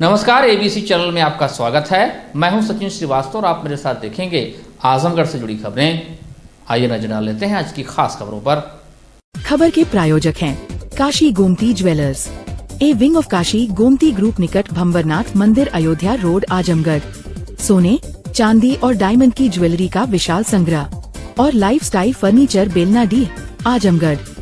नमस्कार, ABC channel में आपका स्वागत है। मैं हूं सचिन श्रीवास्तव और आप मेरे साथ देखेंगे आजमगढ़ से जुड़ी खबरें। आइए नजर डाल लेते हैं आज की खास खबरों पर। खबर के प्रायोजक हैं Kashi Gomti jewellers, A wing of Kashi Gomti group, निकट भंवरनाथ मंदिर, अयोध्या रोड, आजमगढ़। सोने, चांदी और डायमंड की ज्वेलरी का विशाल संग्रह और लाइफस्टाइल फर्नीचर, बेलनाडी, आजमगढ़।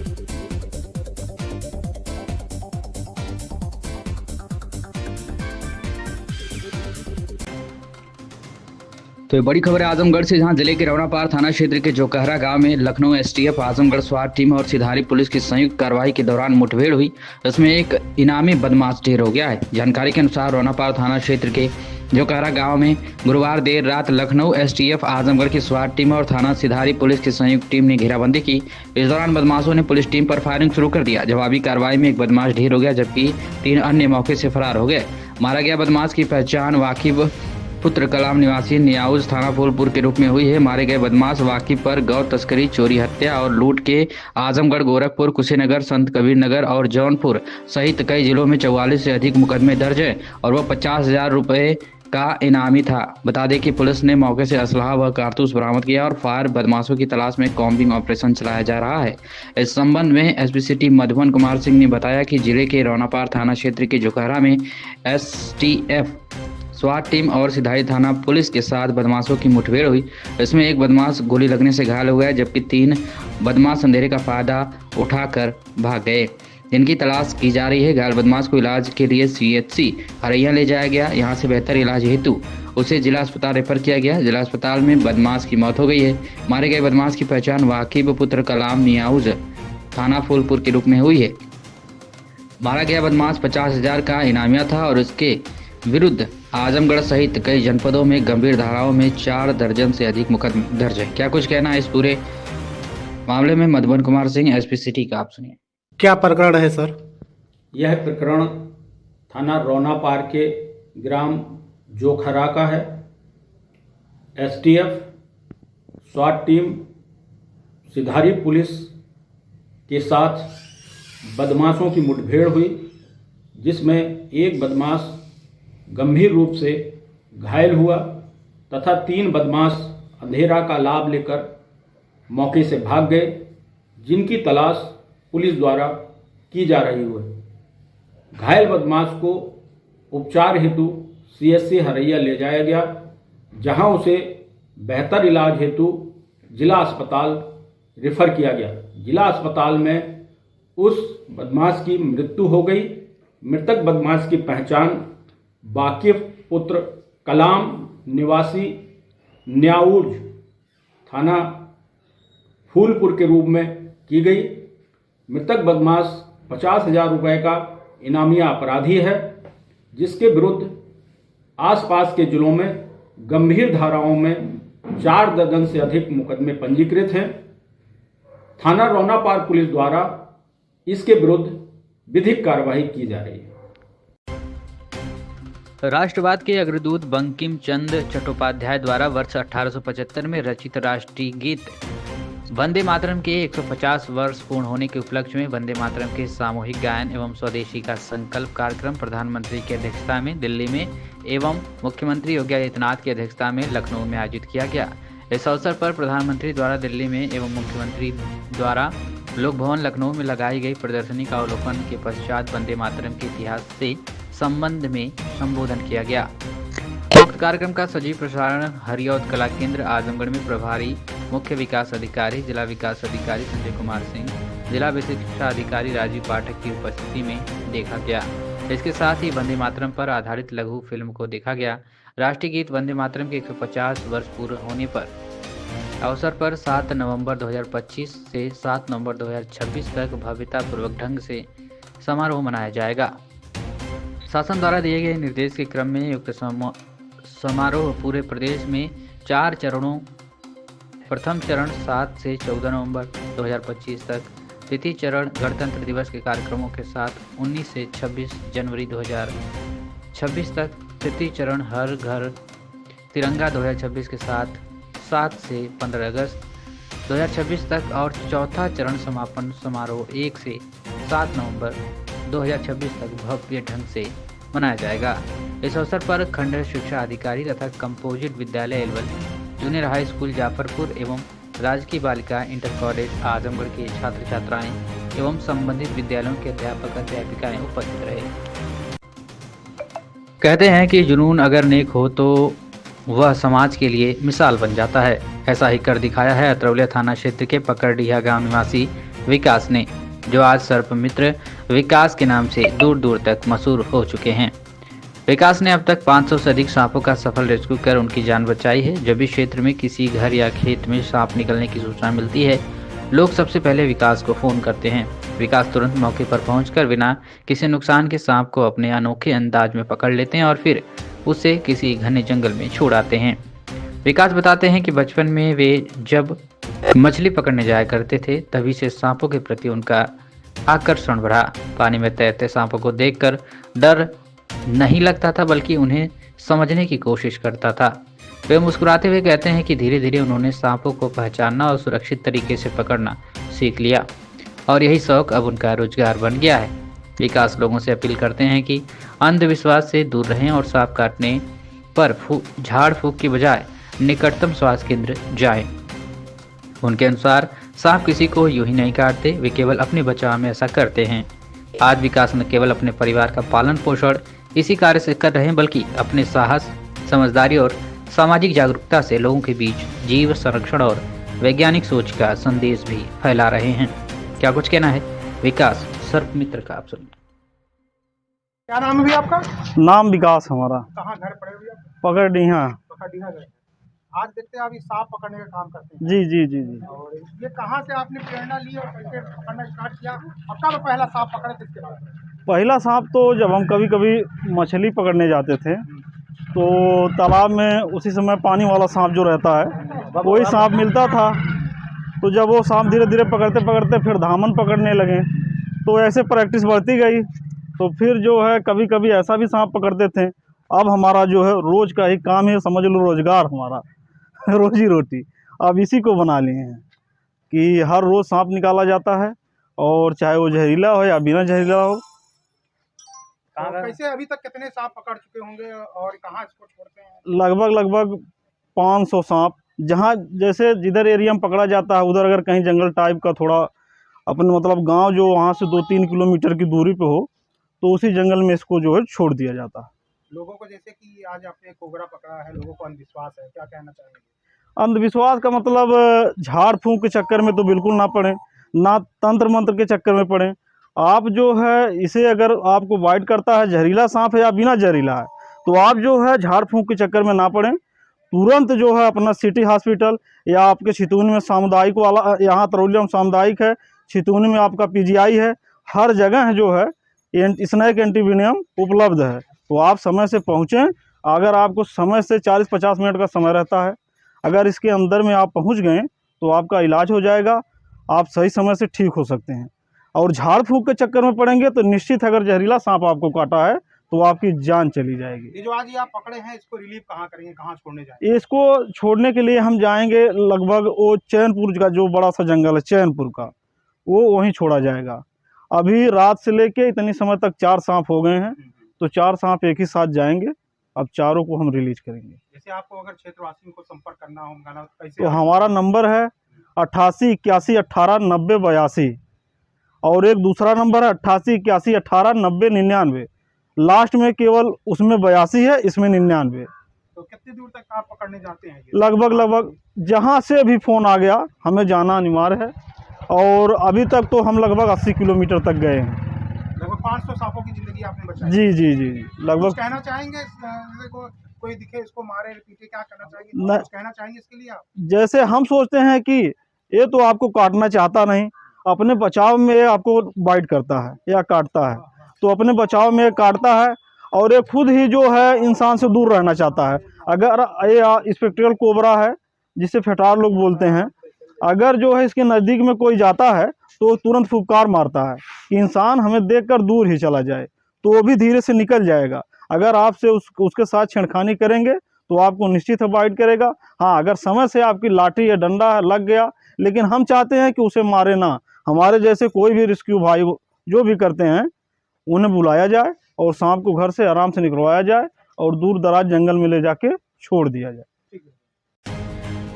तो ये बड़ी खबर है आजमगढ़ से, जहां जिले के रवनापार थाना क्षेत्र के जोकहरा गांव में लखनऊ एसटीएफ, आजमगढ़ स्वाट टीम और सिधारी पुलिस की संयुक्त कार्रवाई के दौरान मुठभेड़ हुई। इसमें एक इनामी बदमाश ढेर हो गया है। जानकारी के अनुसार रवनापार थाना क्षेत्र के जोकहरा गांव में गुरुवार देर रात लखनऊ एसटीएफ, आजमगढ़ की स्वाट टीम और थाना सिधारी पुलिस की संयुक्त टीम ने घेराबंदी की। इस दौरान बदमाशों ने पुलिस टीम पर फायरिंग शुरू कर दिया। जवाबी कार्रवाई में एक बदमाश ढेर हो गया, जबकि 3 अन्य मौके से फरार हो गए। मारा गया बदमाश की पहचान वाकिब पुत्र कलाम निवासी नियाउज थाना फूलपुर के रूप में हुई है। मारे गए बदमाश वाकिब पर गौ तस्करी, चोरी, हत्या और लूट के आजमगढ़, गोरखपुर, कुशीनगर, संत कबीर नगर और जौनपुर सहित कई जिलों में 44 से अधिक मुकदमे दर्ज है और वह 50,000 रुपए का इनामी था। बता दें कि पुलिस ने मौके से असलहा व कारतूस बरामद किया और फायर बदमाशों की तलाश में कॉम्बिंग ऑपरेशन चलाया जा रहा है। इस संबंध में एसपी सिटी मधुबन कुमार सिंह ने बताया कि जिले के रौनापार थाना क्षेत्र के जोकहरा में एसटीएफ, स्वाट टीम और सिधारी थाना पुलिस के साथ बदमाशों की मुठभेड़ हुई। इसमें एक बदमाश गोली लगने से घायल हो गया, जबकि 3 बदमाश अंधेरे का फायदा उठाकर भाग गए। इनकी तलाश की जा रही है। घायल बदमाश को इलाज के लिए सीएचसी हरैया ले जाया गया। यहां से बेहतर इलाज हेतु उसे जिला अस्पताल रेफर किया गया। जिला अस्पताल में बदमाश की मौत हो गई है। मारे गए बदमाश की पहचान वाकिब पुत्र कलाम नियाउज थाना फूलपुर के रूप में हुई है। मारा गया बदमाश 50,000 का इनामिया था और उसके विरुद्ध आजमगढ़ सहित कई जनपदों में गंभीर धाराओं में 4 दर्जन से अधिक मुकदमे दर्ज है। क्या कुछ कहना है इस पूरे मामले में मधुबन कुमार सिंह, एसपी सिटी का, आप सुनिए। क्या प्रकरण है सर? यह प्रकरण थाना रौनापार के ग्राम जोकहरा का है। एसटीएफ, स्वाट टीम, सिधारी पुलिस के साथ बदमाशों की मुठभेड़ हुई, जिसमें एक बदमाश गंभीर रूप से घायल हुआ तथा 3 बदमाश अंधेरा का लाभ लेकर मौके से भाग गए, जिनकी तलाश पुलिस द्वारा की जा रही है। घायल बदमाश को उपचार हेतु सीएचसी हरैया ले जाया गया, जहां उसे बेहतर इलाज हेतु जिला अस्पताल रेफर किया गया। जिला अस्पताल में उस बदमाश की मृत्यु हो गई। मृतक बदमाश की पहचान वाकिब पुत्र कलाम निवासी न्याउज थाना फूलपुर के रूप में की गई। मृतक बदमाश 50,000 रुपये का इनामिया अपराधी है, जिसके विरुद्ध आसपास के जिलों में गंभीर धाराओं में 4 दर्जन से अधिक मुकदमे पंजीकृत हैं। थाना रौनापार पुलिस द्वारा इसके विरुद्ध विधिक कार्रवाई की जा रही है। राष्ट्रवाद के अग्रदूत बंकिम चंद्र चट्टोपाध्याय द्वारा वर्ष 1875 में रचित राष्ट्रीय गीत वंदे मातरम के 150 वर्ष पूर्ण होने के उपलक्ष्य में वंदे मातरम के सामूहिक गायन एवं स्वदेशी का संकल्प कार्यक्रम प्रधानमंत्री की अध्यक्षता में दिल्ली में एवं मुख्यमंत्री योगी आदित्यनाथ की अध्यक्षता में लखनऊ में आयोजित किया गया। इस अवसर पर प्रधानमंत्री द्वारा दिल्ली में एवं मुख्यमंत्री द्वारा लोक भवन लखनऊ में लगाई गई प्रदर्शनी का अवलोकन के पश्चात वंदे मातरम के इतिहास से संबंध में संबोधन किया गया। उक्त कार्यक्रम का सजीव प्रसारण हरिऔध कला केंद्र आजमगढ़ में प्रभारी मुख्य विकास अधिकारी, जिला विकास अधिकारी संजय कुमार सिंह, जिला विशिष्ट शिक्षा अधिकारी राजीव पाठक की उपस्थिति में देखा गया। इसके साथ ही वंदे मातरम पर आधारित लघु फिल्म को देखा गया। राष्ट्रीय गीत वंदे मातरम के 150 वर्ष पूर्ण होने पर अवसर पर 7 नवंबर 2025 से 7 नवंबर 2026 तक भव्यतापूर्वक ढंग से समारोह मनाया जाएगा। शासन द्वारा दिए गए निर्देश के क्रम में उक्त समारोह पूरे प्रदेश में 4 चरणों, प्रथम चरण 7 से 14 नवंबर 2025 तक, द्वितीय चरण गणतंत्र दिवस के कार्यक्रमों के साथ 19 से 26 जनवरी 2026 तक, तृतीय चरण हर घर तिरंगा 2026 के साथ 7 से 15 अगस्त 2026 तक और चौथा चरण समापन समारोह 1 से 7 नवंबर 2026 तक भव्य ढंग से मनाया जाएगा। इस अवसर पर खंड शिक्षा अधिकारी तथा कंपोजिट विद्यालय Alwal, junior high school Jafarpur एवं राजकीय बालिका इंटर कॉलेज आजमगढ़ के छात्र छात्राएं एवं संबंधित विद्यालयों के अध्यापक अध्यापिकाएं उपस्थित रहे। कहते हैं कि जुनून अगर नेक हो तो वह समाज के लिए मिसाल बन जाता है। ऐसा ही कर दिखाया है अतरौलिया थाना क्षेत्र के पकड़डीहा गांव निवासी विकास ने, जो आज सर्पमित्र विकास के नाम से दूर दूर तक मशहूर हो चुके हैं। विकास ने अब तक 500 से अधिक सांपों का सफल रेस्क्यू कर उनकी जान बचाई है। जब भी क्षेत्र में किसी घर या खेत में सांप निकलने की सूचना मिलती है, लोग सबसे पहले विकास को फोन करते हैं। विकास तुरंत मौके पर पहुंचकर बिना किसी नुकसान के सांप को अपने अनोखे अंदाज में पकड़ लेते हैं और फिर उसे किसी घने जंगल में छोड़ आते हैं। विकास बताते हैं कि बचपन में वे जब मछली पकड़ने जाया करते थे, तभी से सांपों के प्रति उनका आकर्षण बढ़ा। पानी में तैरते सांपों को देखकर डर नहीं लगता था, बल्कि उन्हें समझने की कोशिश करता था। वे मुस्कुराते हुए कहते हैं कि धीरे धीरे उन्होंने सांपों को पहचानना और सुरक्षित तरीके से पकड़ना सीख लिया और यही शौक अब उनका रोजगार बन गया है। विकास लोगों से अपील करते हैं कि अंधविश्वास से दूर रहें और सांप काटने पर झाड़ फूक की बजाय निकटतम स्वास्थ्य केंद्र जाएं। उनके अनुसार सांप किसी को यूं ही नहीं काटते, वे केवल अपने बचाव में ऐसा करते हैं। आज विकास न केवल अपने परिवार का पालन पोषण इसी कार्य से कर रहे हैं, बल्कि अपने साहस, समझदारी और सामाजिक जागरूकता से लोगों के बीच जीव संरक्षण और वैज्ञानिक सोच का संदेश भी फैला रहे हैं। क्या कुछ कहना है विकास सर्पमित्र का, आप सुनिए। क्या नाम है भैया आपका? नाम विकास हमारा। कहाँ घर पड़े भैया? पकड़डीहा। पकड़डीहा घर। आज देखते हैं आप इस सांप पकड़ने का काम करते हैं। जी जी जी जी। और ये कहाँ से आपने प्रेरणा ली और कैसे पकड़ना स्टार्ट किया? अब कब पहला सांप पकड़े थे इसके बारे में? पहला सांप तो जब हम कभी कभी मछली पकड़ने जाते थे तो तालाब में उसी समय पानी वाला सांप जो रहता है वही सांप मिलता था। तो जब वो सांप धीरे धीरे पकड़ते पकड़ते फिर धामन पकड़ने लगे, तो ऐसे प्रैक्टिस बढ़ती गई। तो फिर जो है कभी कभी ऐसा भी सांप पकड़ते थे। अब हमारा जो है रोज़ का ही काम है, समझ लो रोजगार हमारा रोजी रोटी अब इसी को बना लिए हैं कि हर रोज़ सांप निकाला जाता है, और चाहे वो जहरीला हो या बिना जहरीला हो। कैसे अभी तक कितने सांप पकड़ चुके होंगे और कहाँ इसको छोड़ते हैं? लगभग 500 सांप, जहाँ जैसे जिधर एरिया में पकड़ा जाता है उधर अगर कहीं जंगल टाइप का थोड़ा अपन मतलब गांव जो वहाँ से 2-3 किलोमीटर की दूरी पे हो, तो उसी जंगल में इसको जो है छोड़ दिया जाता है। लोगों को जैसे कि आज आपने कोबरा पकड़ा है, लोगों को अंधविश्वास है, क्या कहना चाहेंगे? अंधविश्वास का मतलब झाड़ फूंक के चक्कर में तो बिल्कुल ना पड़े, ना तंत्र मंत्र के चक्कर में पड़े। आप जो है इसे अगर आपको बाइट करता है, जहरीला सांप है या बिना जहरीला है, तो आप जो है झाड़ फूंक के चक्कर में ना पड़े। तुरंत जो है अपना सिटी हॉस्पिटल या आपके छितौनी में सामुदायिक वाला, यहाँ तरौलिया में सामुदायिक है, छितौनी में आपका PGI है, हर जगह जो है स्नेक एंटीवेनियम उपलब्ध है। तो आप समय से पहुँचें। अगर आपको समय से 40-50 मिनट का समय रहता है, अगर इसके अंदर में आप पहुँच गए तो आपका इलाज हो जाएगा, आप सही समय से ठीक हो सकते हैं। और झाड़ फूंक के चक्कर में पड़ेंगे तो निश्चित अगर जहरीला सांप आपको काटा है तो आपकी जान चली जाएगी। ये जो आज ये आप पकड़े हैं, इसको रिलीव कहाँ करेंगे, कहाँ छोड़ने जाएंगे? इसको छोड़ने के लिए हम जाएंगे लगभग वो चैनपुर का जो बड़ा सा जंगल है चैनपुर का, वो वहीं छोड़ा जाएगा। अभी रात से लेके इतनी समय तक 4 सांप हो गए हैं, तो 4 सांप एक ही साथ जाएंगे। अब चारों को हम रिलीज करेंगे। जैसे आपको अगर क्षेत्रवासियों को संपर्क करना हो कैसे? तो हमारा नंबर है 88 81 18 90 82 और एक दूसरा नंबर है 88 81 18 90 99। लास्ट में केवल उसमें 82 है, इसमें 99। तो कितनी दूर तक आप पकड़ने जाते हैं? लगभग जहाँ से भी फ़ोन आ गया हमें जाना अनिवार्य है, और अभी तक तो हम लगभग 80 किलोमीटर तक गए हैं। लगभग 500 सांपों की जिंदगी आपने बचाई। जी जी जी लगभग। कुछ कहना चाहेंगे कोई दिखे इसको मारे पीटे, क्या करना चाहेंगे? कुछ कहना चाहेंगे इसके लिए आप? जैसे हम सोचते हैं कि ये तो आपको काटना चाहता नहीं, अपने बचाव में आपको बाइट करता है या काटता है, तो अपने बचाव में काटता है और ये खुद ही जो है इंसान से दूर रहना चाहता है। अगर ये स्पेक्ट्रल कोबरा है जिसे फेटार लोग बोलते हैं, अगर जो है इसके नज़दीक में कोई जाता है तो तुरंत फुफकार मारता है कि इंसान हमें देखकर दूर ही चला जाए, तो वो भी धीरे से निकल जाएगा। अगर आपसे उसके साथ छेड़खानी करेंगे तो आपको निश्चित है बाइट करेगा। हाँ, अगर समय से आपकी लाठी या डंडा लग गया, लेकिन हम चाहते हैं कि उसे मारे ना। हमारे जैसे कोई भी रेस्क्यू भाई जो भी करते हैं उन्हें बुलाया जाए, और सांप को घर से आराम से निकलवाया जाए और दूर दराज जंगल में ले जाके छोड़ दिया जाए।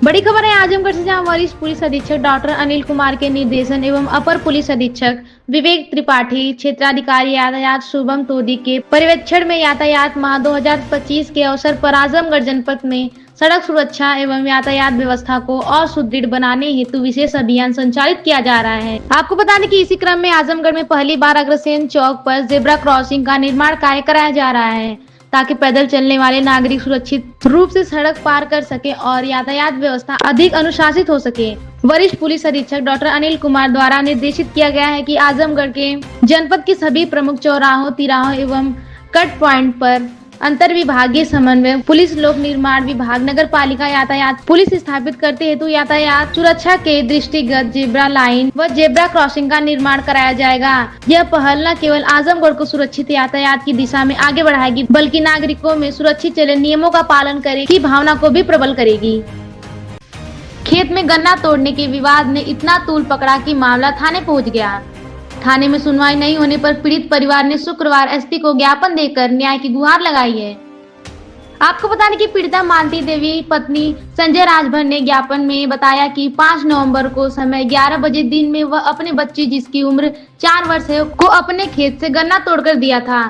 बड़ी खबर है आजमगढ़ से, जहां वरिष्ठ पुलिस अधीक्षक डॉक्टर अनिल कुमार के निर्देशन एवं अपर पुलिस अधीक्षक विवेक त्रिपाठी, क्षेत्राधिकारी यातायात शुभम तोदी के पर्यवेक्षण में यातायात माह 2025 के अवसर पर आजमगढ़ जनपद में सड़क सुरक्षा एवं यातायात व्यवस्था को और सुदृढ़ बनाने हेतु विशेष अभियान संचालित किया जा रहा है। आपको बता दें कि इसी क्रम में आजमगढ़ में पहली बार अग्रसेन चौक पर जेब्रा क्रॉसिंग का निर्माण कार्य कराया जा रहा है, ताकि पैदल चलने वाले नागरिक सुरक्षित रूप से सड़क पार कर सके और यातायात व्यवस्था अधिक अनुशासित हो सके। वरिष्ठ पुलिस अधीक्षक डॉक्टर अनिल कुमार द्वारा निर्देशित किया गया है कि आजमगढ़ के जनपद के सभी प्रमुख चौराहों, तिराहों एवं कट पॉइंट पर अंतर विभागीय समन्वय, पुलिस लोक निर्माण विभाग, नगर पालिका यातायात पुलिस स्थापित करते हेतु यातायात सुरक्षा के दृष्टिगत जेब्रा लाइन व जेब्रा क्रॉसिंग का निर्माण कराया जाएगा। यह पहल न केवल आजमगढ़ को सुरक्षित यातायात की दिशा में आगे बढ़ाएगी, बल्कि नागरिकों में सुरक्षित चले नियमों का पालन करे की भावना को भी प्रबल करेगी। खेत में गन्ना तोड़ने के विवाद ने इतना तूल पकड़ा कि मामला थाने पहुँच गया। थाने में सुनवाई नहीं होने पर पीड़ित परिवार ने शुक्रवार एसपी को ज्ञापन देकर न्याय की गुहार लगाई है। आपको बता दें कि पीड़िता मानती देवी पत्नी संजय राजभर ने ज्ञापन में बताया कि 5 नवंबर को समय 11 बजे दिन में वह अपने बच्ची, जिसकी उम्र 4 वर्ष है, को अपने खेत से गन्ना तोड़कर दिया था,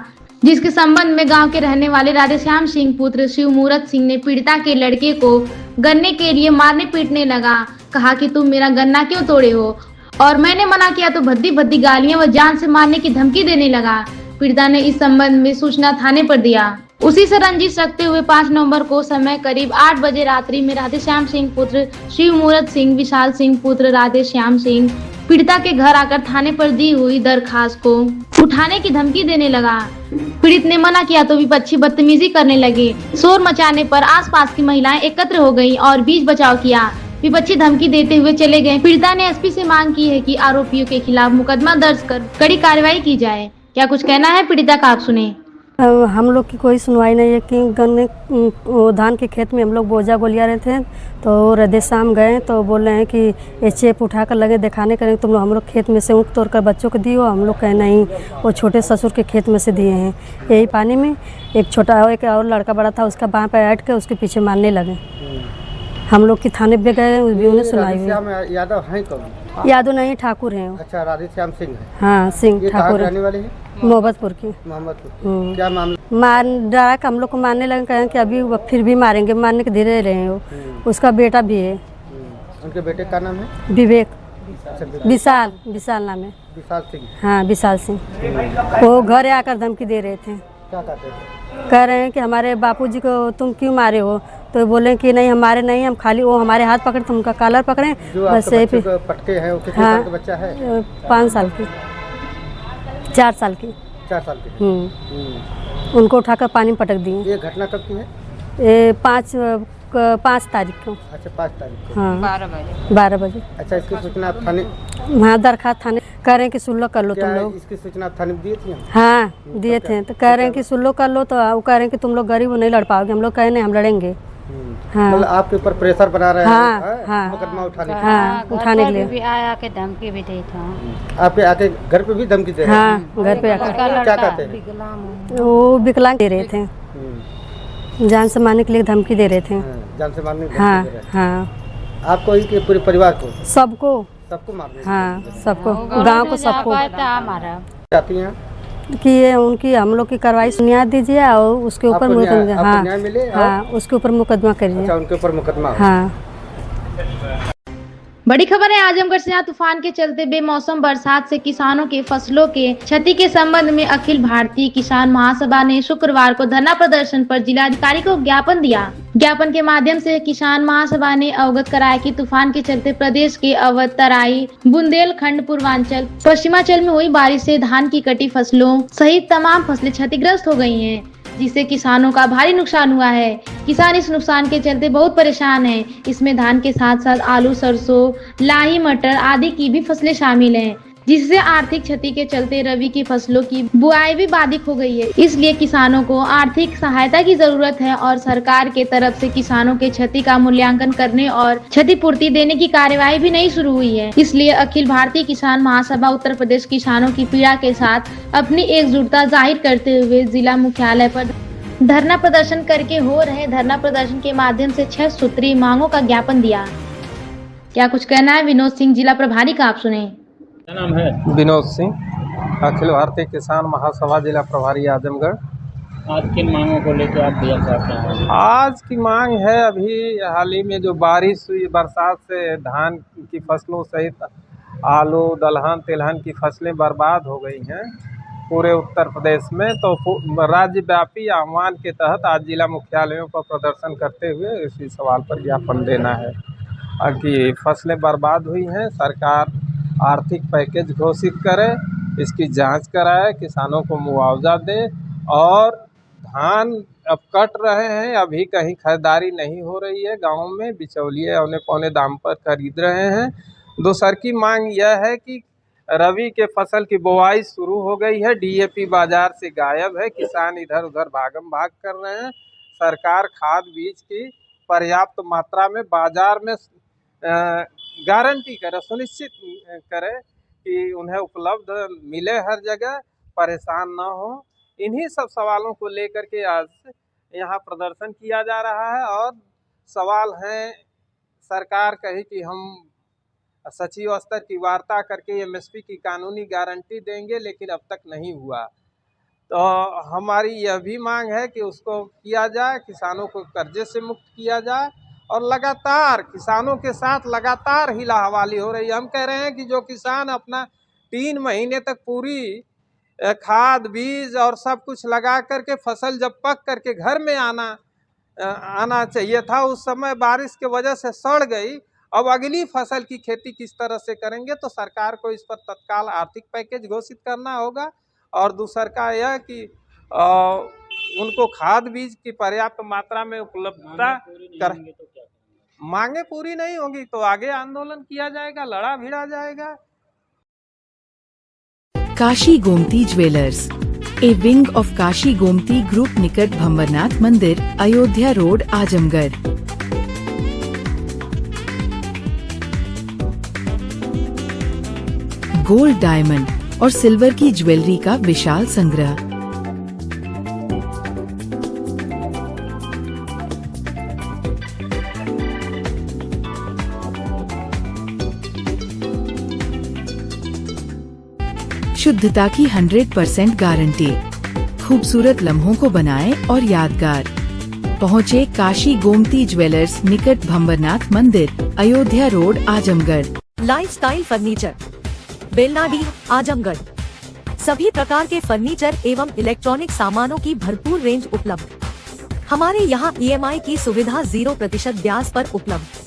जिसके संबंध में गांव के रहने वाले राधेश्याम सिंह पुत्र शिवमूर्त सिंह ने पीड़िता के लड़के को गन्ने के लिए मारने पीटने लगा। कहा कि तुम मेरा गन्ना क्यों तोड़े हो, और मैंने मना किया तो भद्दी भद्दी गालियां व जान से मारने की धमकी देने लगा। पीड़िता ने इस संबंध में सूचना थाने पर दिया। उसी से रंजिश रखते हुए 5 नवंबर को समय करीब 8 बजे रात्रि में राधेश्याम सिंह पुत्र शिवमूर्त सिंह, विशाल सिंह पुत्र राधेश्याम सिंह पीड़िता के घर आकर थाने पर दी हुई दरखास्त को उठाने की धमकी देने लगा। पीड़ित ने मना किया तो विपक्षी बदतमीजी करने लगे। शोर मचाने पर आसपास की महिलाएं एकत्र हो गईं और बीच बचाव किया। विपक्षी धमकी देते हुए चले गए। पीड़िता ने एसपी से मांग की है कि आरोपियों के खिलाफ मुकदमा दर्ज कर कड़ी कार्रवाई की जाए। क्या कुछ कहना है पीड़िता का, आप सुने। हम लोग की कोई सुनवाई नहीं है कि गन्ने धान के खेत में हम लोग बोझा गोलिया रहे थे, तो राधेश्याम गए तो बोल रहे हैं कि ये चेप उठाकर लगे दिखाने करें, तुम लोग हम लोग खेत में से ऊँट तोड़कर बच्चों को दियो। हम लोग कहे नहीं, वो छोटे ससुर के खेत में से दिए हैं। यही पानी में एक और लड़का बड़ा था, उसका बाँह पे ऐट के उसके पीछे मारने लगे। हम लोग की थाने पे गए, उन्हें सुनाई हुई। यादव हैं कौन? यादव नहीं, ठाकुर हैं। अच्छा, राधेश्याम सिंह है। हाँ, सिंह ठाकुर रहने वाले हैं, मोहब्बतपुर की। मोहम्मदपुर। क्या मामला? मार डरा के हम लोग को मारने लगे, कहें कि अभी फिर भी मारेंगे, मारने के धीरे रहे हैं। वो उसका बेटा भी है। उनके बेटे का नाम है विवेक, विशाल नाम है। विशाल सिंह। हाँ, विशाल सिंह। वो घर आकर धमकी दे रहे थे। क्या कहते थे? कह रहे हैं कि हमारे बापूजी को तुम क्यों मारे हो, तो बोले कि नहीं हमारे नहीं, हम खाली वो हमारे हाथ पकड़े तो उनका कॉलर पकड़े बस। पटके हैं, वो कितने साल का बच्चा है? 5 साल की, 4 साल की। 4 साल की। उनको उठाकर पानी में पटक दिए। ये घटना कब की है? ये 5 तारीख को। अच्छा, 5 तारीख को। हाँ, 12 बजे। अच्छा, इसकी सूचना आप थाने? हाँ, दरखास्त थाने कह रहे हैं कि सुल्लो कर लो तुम लोग। इसकी सूचना आप थाने दिए थे? हाँ, दिए थे। तो कह रहे हैं कि सुल्लो कर लो, तो वो कह रहे हैं कि तुम लोग गरीब नहीं लड़ पाओगे। हम लोग कहे नहीं, हम लड़ेंगे। हाँ, मतलब आपके ऊपर प्रेशर बना रहे हैं। हाँ, मुकदमा उठाने के लिए। हाँ, उठाने के लिए भी आया के धमकी भी दी था। आपके आके घर पे भी धमकी दे रहे हैं? हाँ, घर पे आकर। क्या कहते हैं? वो विकलांग दे रहे थे, जान से मारने के लिए धमकी दे रहे थे। जान से मारने की हाँ, धमकी दे रहे हैं। हाँ, आपको ही के पूरे परिवार को? सबको मारने? हाँ, सबको, गांव को सबको। चाहती हैं कि ये उनकी हम लोग की कार्रवाई न्याय दीजिए और उसके ऊपर हाँ, उसके ऊपर मुकदमा करिए। अच्छा, उनके ऊपर मुकदमा। हाँ। बड़ी खबर है आजमगढ़ से, यहाँ तूफान के चलते बेमौसम बरसात से किसानों के फसलों के क्षति के संबंध में अखिल भारतीय किसान महासभा ने शुक्रवार को धरना प्रदर्शन पर जिलाधिकारी को ज्ञापन दिया। ज्ञापन के माध्यम से किसान महासभा ने अवगत कराया कि तूफान के चलते प्रदेश के अवध, तराई, बुंदेलखंड, पूर्वांचल, पश्चिमांचल में हुई बारिश से धान की कटी फसलों सहित तमाम फसलें क्षतिग्रस्त हो गई हैं, जिससे किसानों का भारी नुकसान हुआ है। किसान इस नुकसान के चलते बहुत परेशान हैं। इसमें धान के साथ साथ आलू, सरसों, लाही, मटर आदि की भी फसलें शामिल हैं, जिससे आर्थिक क्षति के चलते रबी की फसलों की बुआई भी बाधित हो गई है। इसलिए किसानों को आर्थिक सहायता की जरूरत है और सरकार के तरफ से किसानों के क्षति का मूल्यांकन करने और क्षतिपूर्ति देने की कार्यवाही भी नहीं शुरू हुई है। इसलिए अखिल भारतीय किसान महासभा उत्तर प्रदेश किसानों की पीड़ा के साथ अपनी एकजुटता जाहिर करते हुए जिला मुख्यालय पर धरना प्रदर्शन करके हो रहे धरना प्रदर्शन के माध्यम से 6 सूत्री मांगों का ज्ञापन दिया। क्या कुछ कहना है विनोद सिंह जिला प्रभारी का, आप सुने। क्या नाम है? विनोद सिंह, अखिल भारतीय किसान महासभा जिला प्रभारी आजमगढ़। आज किन मांगों को लेकर आप दिया चाहते हैं? आज की मांग है, अभी हाल ही में जो बारिश हुई, बरसात से धान की फसलों सहित आलू दलहन तिलहन की फसलें बर्बाद हो गई हैं पूरे उत्तर प्रदेश में। तो राज्यव्यापी आह्वान के तहत आज जिला मुख्यालयों पर प्रदर्शन करते हुए इसी सवाल पर ज्ञापन देना है कि फसलें बर्बाद हुई हैं, सरकार आर्थिक पैकेज घोषित करे, इसकी जांच कराए, किसानों को मुआवजा दे और धान अब कट रहे हैं, अभी कहीं खरीदारी नहीं हो रही है, गाँव में बिचौलिए औने पौने दाम पर खरीद रहे हैं। दूसर की मांग यह है कि रबी के फसल की बुआई शुरू हो गई है, डीएपी बाजार से गायब है, किसान इधर उधर भागम भाग कर रहे हैं। सरकार खाद बीज की पर्याप्त मात्रा में बाजार में गारंटी करे, सुनिश्चित करे कि उन्हें उपलब्ध मिले, हर जगह परेशान ना हो। इन्हीं सब सवालों को लेकर के आज यहाँ प्रदर्शन किया जा रहा है। और सवाल हैं, सरकार कही कि हम सचिव स्तर की वार्ता करके एमएसपी की कानूनी गारंटी देंगे, लेकिन अब तक नहीं हुआ। तो हमारी यह भी मांग है कि उसको किया जाए, किसानों को कर्जे से मुक्त किया जाए और लगातार किसानों के साथ लगातार हिला हवाली हो रही है। हम कह रहे हैं कि जो किसान अपना 3 महीने तक पूरी खाद बीज और सब कुछ लगा करके फसल जब पक करके घर में आना चाहिए था, उस समय बारिश के वजह से सड़ गई। अब अगली फसल की खेती किस तरह से करेंगे? तो सरकार को इस पर तत्काल आर्थिक पैकेज घोषित करना होगा। और दूसर का यह कि उनको खाद बीज की पर्याप्त मात्रा में उपलब्धता कर, मांगे पूरी नहीं होंगी तो आगे आंदोलन किया जाएगा, लड़ा भिड़ा जाएगा। Kashi Gomti jewellers, A wing of Kashi Gomti group निकट भंवरनाथ मंदिर, Ayodhya road, Azamgarh. Gold, diamond और सिल्वर की ज्वेलरी का विशाल संग्रह। शुद्धता की 100% गारंटी। खूबसूरत लम्हों को बनाएं और यादगार। पहुँचे काशी गोमती ज्वेलर्स निकट भंवरनाथ मंदिर, Ayodhya road, Azamgarh. Lifestyle furniture, Belnadi, Azamgarh. सभी प्रकार के फर्नीचर एवं इलेक्ट्रॉनिक सामानों की भरपूर रेंज उपलब्ध। हमारे यहाँ EMI की सुविधा 0% ब्याज पर उपलब्ध।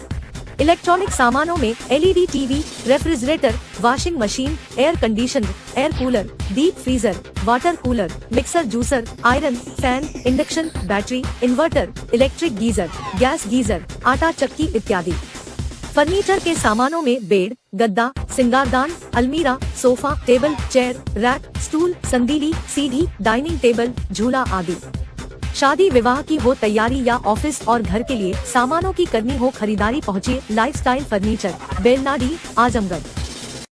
इलेक्ट्रॉनिक सामानों में LED TV, refrigerator, washing machine, air conditioner, air cooler, deep freezer, water cooler, mixer juicer, iron, fan, induction, battery, inverter, electric geyser, gas geyser, आटा चक्की इत्यादि। फर्नीचर के सामानों में बेड, गद्दा, सिंगारदान, अलमीरा, sofa, table, chair, rack, stool, संदीली, सीढ़ी, डाइनिंग टेबल, झूला आदि। शादी विवाह की हो तैयारी या ऑफिस और घर के लिए सामानों की करनी हो खरीदारी, पहुँचिए लाइफस्टाइल फर्नीचर, बेलनाडी, आजमगढ़।